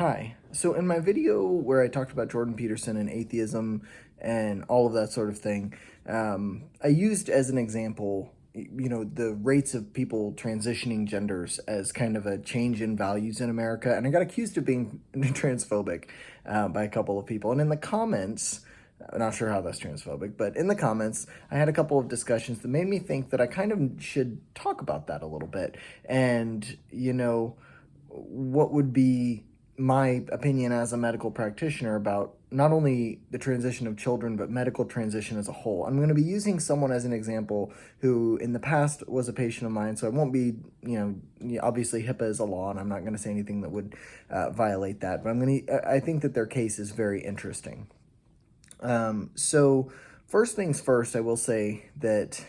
Hi. So in my video where I talked about Jordan Peterson and atheism and all of that sort of thing, I used as an example, the rates of people transitioning genders as kind of a change in values in America. And I got accused of being transphobic by a couple of people. And in the comments, I'm not sure how that's transphobic, but in the comments, I had a couple of discussions that made me think that I kind of should talk about that a little bit. And, what would be my opinion as a medical practitioner about not only the transition of children, but medical transition as a whole. I'm going to be using someone as an example who in the past was a patient of mine, so I won't be, obviously HIPAA is a law, and I'm not going to say anything that would violate that, but I think that their case is very interesting. So first things first, I will say that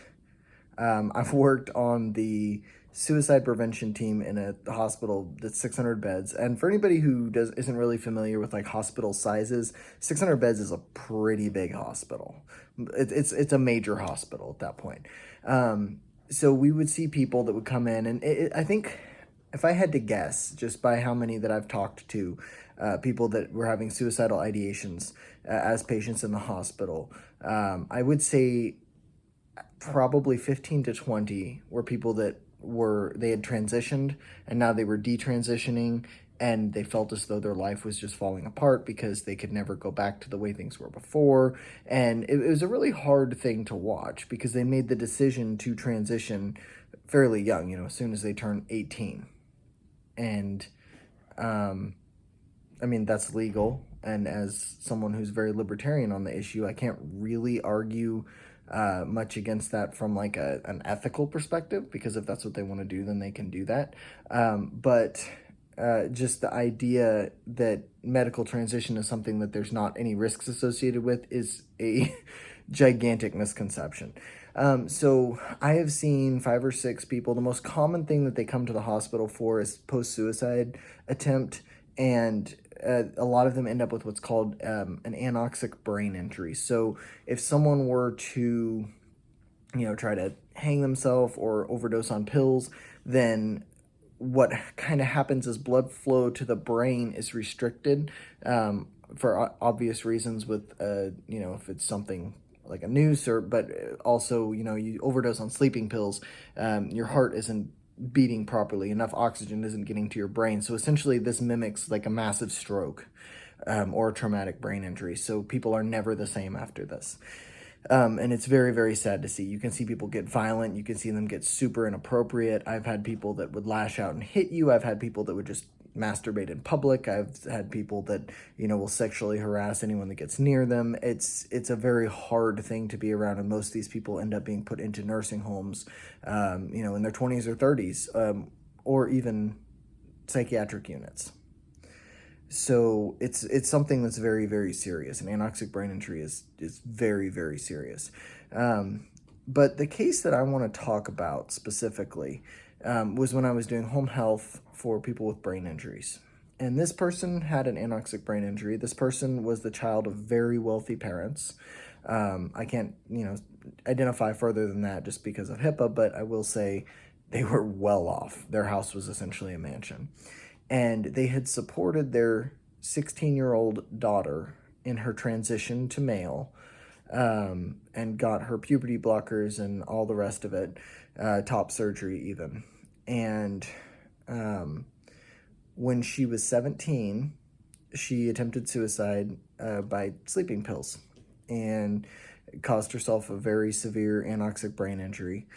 I've worked on the suicide prevention team in a hospital that's 600 beds. And for anybody who isn't really familiar with like hospital sizes, 600 beds is a pretty big hospital. It's a major hospital at that point. So we would see people that would come in, and I think if I had to guess, just by how many that I've talked to, people that were having suicidal ideations as patients in the hospital, I would say probably 15 to 20 were people that they had transitioned and now they were detransitioning, and they felt as though their life was just falling apart because they could never go back to the way things were before. And it was a really hard thing to watch because they made the decision to transition fairly young, as soon as they turned 18. And I mean, that's legal. And as someone who's very libertarian on the issue, I can't really argue much against that from like an ethical perspective, because if that's what they want to do, then they can do that. But just the idea that medical transition is something that there's not any risks associated with is a gigantic misconception. So I have seen 5 or 6 people. The most common thing that they come to the hospital for is post-suicide attempt, and a lot of them end up with what's called an anoxic brain injury. So if someone were to, try to hang themselves or overdose on pills, then what kind of happens is blood flow to the brain is restricted, for obvious reasons with, if it's something like a noose, but also, you overdose on sleeping pills, your heart isn't beating properly, enough oxygen isn't getting to your brain. So essentially this mimics like a massive stroke, or a traumatic brain injury. So people are never the same after this. And it's very, very sad to see. You can see people get violent. You can see them get super inappropriate. I've had people that would lash out and hit you. I've had people that would just masturbate in public. I've had people that, will sexually harass anyone that gets near them. It's a very hard thing to be around, and most of these people end up being put into nursing homes, in their 20s or 30s, or even psychiatric units. So it's something that's very, very serious. An anoxic brain injury is very, very serious. But the case that I want to talk about specifically was when I was doing home health for people with brain injuries. And this person had an anoxic brain injury. This person was the child of very wealthy parents. I can't, identify further than that just because of HIPAA, but I will say they were well off. Their house was essentially a mansion. And they had supported their 16-year-old daughter in her transition to male, and got her puberty blockers and all the rest of it, top surgery even. And when she was 17, she attempted suicide by sleeping pills and caused herself a very severe anoxic brain injury.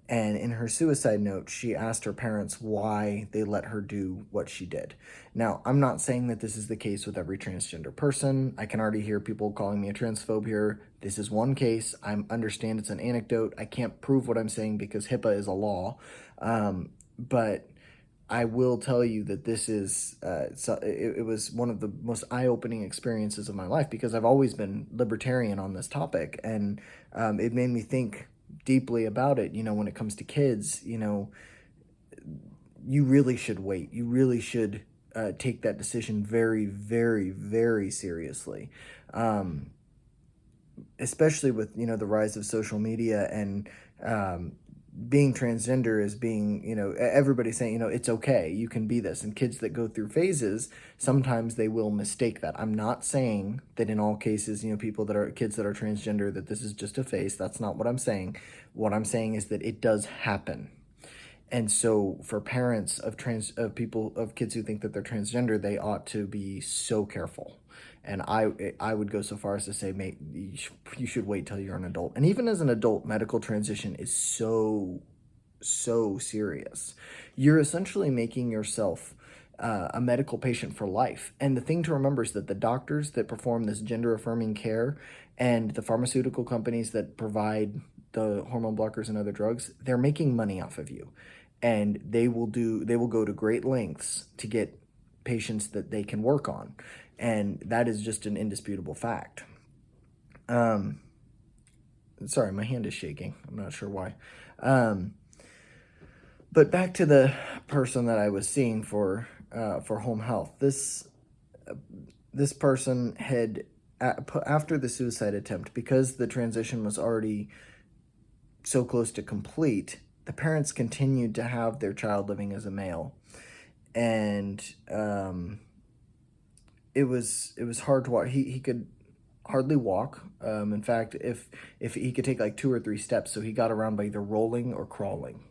And in her suicide note, she asked her parents why they let her do what she did. Now, I'm not saying that this is the case with every transgender person. I can already hear people calling me a transphobe here. This is one case. I understand it's an anecdote. I can't prove what I'm saying because HIPAA is a law. But I will tell you that this is, it was one of the most eye-opening experiences of my life, because I've always been libertarian on this topic, and it made me think deeply about it. When it comes to kids, you really should wait. You really should take that decision very, very, very seriously. Especially with, the rise of social media and being transgender is being, everybody's saying, it's okay, you can be this. And kids that go through phases, sometimes they will mistake that. I'm not saying that in all cases, people that are kids that are transgender, that this is just a phase. That's not what I'm saying. What I'm saying is that it does happen. And so for parents of people of kids who think that they're transgender, they ought to be so careful. And I would go so far as to say, mate, you should wait till you're an adult. And even as an adult, medical transition is so serious. You're essentially making yourself a medical patient for life. And the thing to remember is that the doctors that perform this gender affirming care and the pharmaceutical companies that provide the hormone blockers and other drugs, they're making money off of you. And they will go to great lengths to get patients that they can work on. And that is just an indisputable fact. Sorry, my hand is shaking. I'm not sure why. But back to the person that I was seeing for home health. This person had, after the suicide attempt, because the transition was already so close to complete, the parents continued to have their child living as a male. And it was hard to watch. He could hardly walk. In fact, if he could take like 2 or 3 steps, so he got around by either rolling or crawling.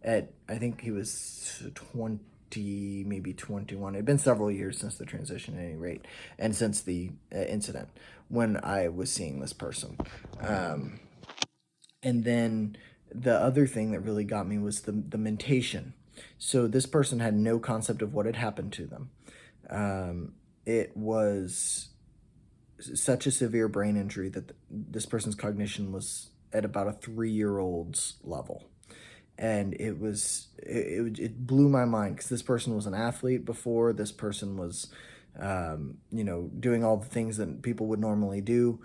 I think he was 20, maybe 21. It had been several years since the transition at any rate, and since the incident when I was seeing this person. And then the other thing that really got me was the mentation. So this person had no concept of what had happened to them. It was such a severe brain injury that this person's cognition was at about a 3-year-old's level. And it blew my mind, because this person was an athlete before. This person was, doing all the things that people would normally do.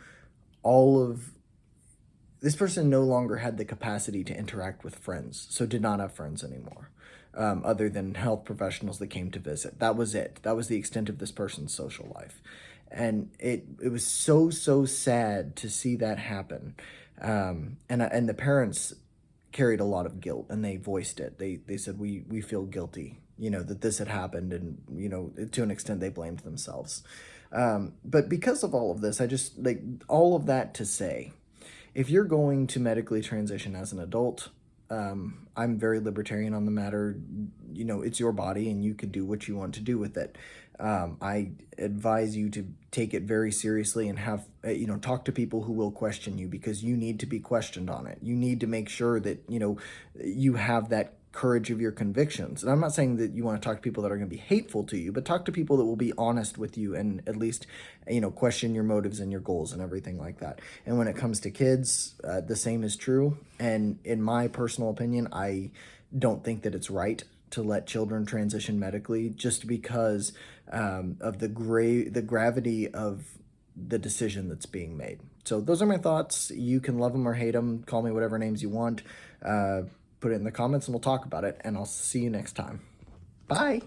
This person no longer had the capacity to interact with friends, so did not have friends anymore, other than health professionals that came to visit. That was it. That was the extent of this person's social life. And it was so sad to see that happen. And the parents carried a lot of guilt, and they voiced it. They said, we feel guilty, that this had happened, and, to an extent they blamed themselves. But because of all of this, I just, like, all of that to say, if you're going to medically transition as an adult, I'm very libertarian on the matter. It's your body, and you can do what you want to do with it. I advise you to take it very seriously and have, talk to people who will question you, because you need to be questioned on it. You need to make sure that, you have that courage of your convictions. And I'm not saying that you want to talk to people that are going to be hateful to you, but talk to people that will be honest with you and at least, question your motives and your goals and everything like that. And when it comes to kids, the same is true. And in my personal opinion, I don't think that it's right to let children transition medically, just because of the gravity of the decision that's being made. So those are my thoughts. You can love them or hate them. Call me whatever names you want. Put it in the comments and we'll talk about it. And I'll see you next time. Bye.